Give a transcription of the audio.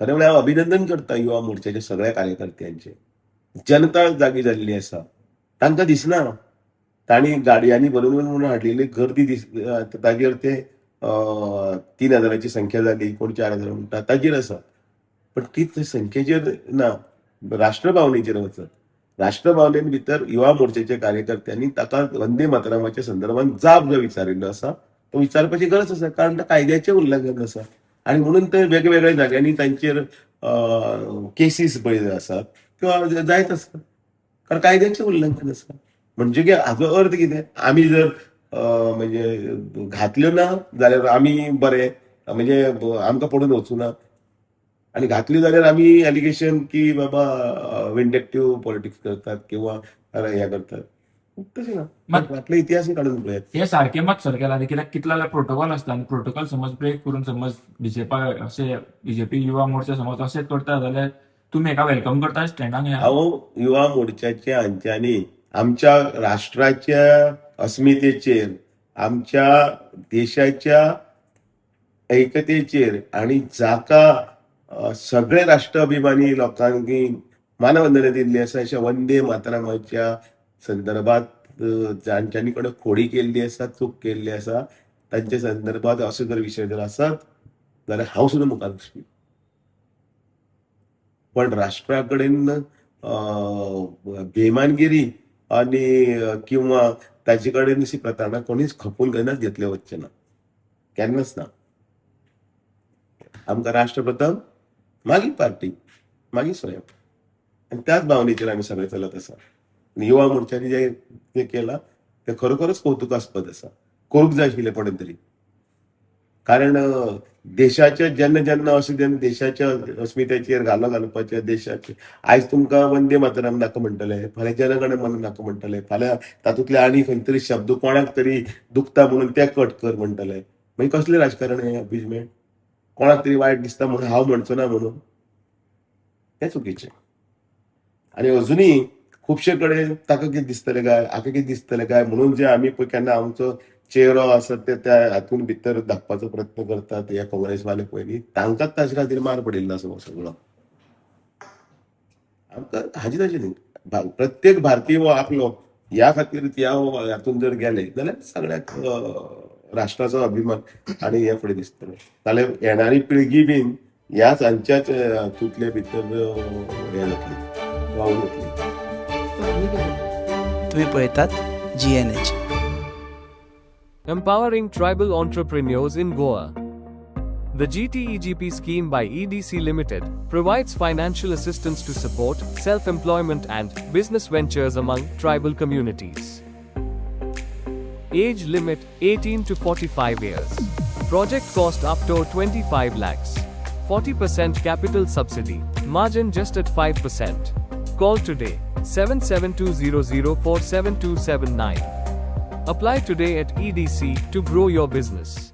खरें म्हळ्यार हांव अभिनंदन करता युवा मोर्चाच्या सगळ्या कार्यकर्त्यांचे. जनता जागी जाल्ली आसा. तांकां दिसना तांणी गाडयांनी भरून म्हणून हाडलेली गर्दी ताजेर ते 3,000ची संख्या जाली, कोण 4,000 म्हणटा ताजेर आसा. पण ती संख्येचेर ना, राष्ट्रभावनेचेर वचत. राष्ट्रभावनेन भितर युवा मोर्चाच्या कार्यकर्त्यांनी ताका वंदे मातरमाच्या संदर्भात जाब जो विचारिल्लो आसा तो विचारपाची गरज आसा, कारण कायद्याचें उल्लंघन आसा. आणि म्हणून ते वेगवेगळ्या जाग्यांनी तांचेर केसीस पळय आसात किंवा जायत आसा, कारण कायद्याचें उल्लंघन आसा. म्हणजे की हाचो अर्थ कितें? आमी जर म्हणजे घातल्यो ना जाल्यार आमी बरे, म्हणजे आमकां पडून वचूना, आणि घातली जाल्यार आमी एलिगेशन की बाबा विंडेक्टिव्ह पॉलिटिक्स करतात किंवा हे करतात. तशें ना, आपले इतिहास काढून पळयात. हे सारखे मत सर केला कित्याक कितलो जाल्यार प्रोटोकॉल आसता आनी प्रोटोकॉल समज ब्रेक करून समज बीजेपी युवा मोर्चा समज अशें करता जाल्यार तुम्ही एका वेलकम करता स्टँडाक? हांव युवा मोर्चाच्या हांच्यांनी आमच्या राष्ट्राच्या अस्मितेचेर, आमच्या देशाच्या ऐकतेचेर आणि जाका सगळे राष्ट्र अभिमानी लोकांनी मानवंदना दिल्ली आसा अशा वंदे मातरमाच्या संदर्भात जांच्यांनी कडे खोडी केल्ली आसा, चूक केल्ली आसा, तांच्या संदर्भात असो जर विशय जर आसत जाल्यार हांव सुद्दां मुखार वचपी. पण राष्ट्रा कडेन बेमानगिरी आणि किंवा ताचे कडेन अशी प्रतारणा कोणीच खपून केन्नाच घेतले वचचे ना, केन्नाच ना. आमकां राष्ट्र प्रथम, मागीर पार्टी, मागीर स्वयं, आणि त्याच भावनेचेर आमी सगळे चलत आसा. युवा मोर्चाने जे केला ते खरोखरच कौतुकास्पद आसा. करूंक जाय आशिल्लें कोणें तरी, कारण देशाच्या जेन्ना जेन्ना अशें जेन्ना देशाच्या अस्मितेचेर घालो घालपाचे, देशाचे आयज तुमकां वंदे मातरम नाका म्हणटले, फाल्यां जनगण मन नाका म्हणटले, फाल्यां तातूंतले आनी खंय तरी शब्द कोणाक तरी दुखता म्हणून ते कट कर म्हणटले. मागीर कसलें राजकारण हें अभिजमेंट? कोणाक तरी वायट दिसता म्हणून हांव म्हणचो ना म्हणून, हें चुकीचें. आनी अजुनूय खुबशे कडेन ताका कितें दिसतलें काय, हाका कितें दिसतलें काय म्हणून जे आमी पळय केन्ना आमचो चेहरो आसा ते त्या हातून भितर धापपाचो प्रयत्न करतात हे काँग्रेसवाले पयलीं, तांकांच ताचे खातीर मार पडिल्लो आसा सगळो. आमकां हाजी ताजी न्ही, प्रत्येक भारतीय हो आपलो ह्या खातीर ह्या हातून जर गेले जाल्यार सगळ्याक राष्ट्राचो अभिमान आणि हे फुडें दिसतलें. जाल्यार येणारी पिळगी बीन ह्याच हांच्याच हातूंतले भितर हे जातली, वावून वतली. तुम्ही पळयतात GNH. Empowering tribal entrepreneurs in Goa. The GTEGP scheme by EDC Limited provides financial assistance to support self-employment and business ventures among tribal communities. Age limit 18 to 45 years. Project cost up to 25 lakhs. 40% capital subsidy. Margin just at 5%. Call today 7720047279. Apply today at EDC to grow your business.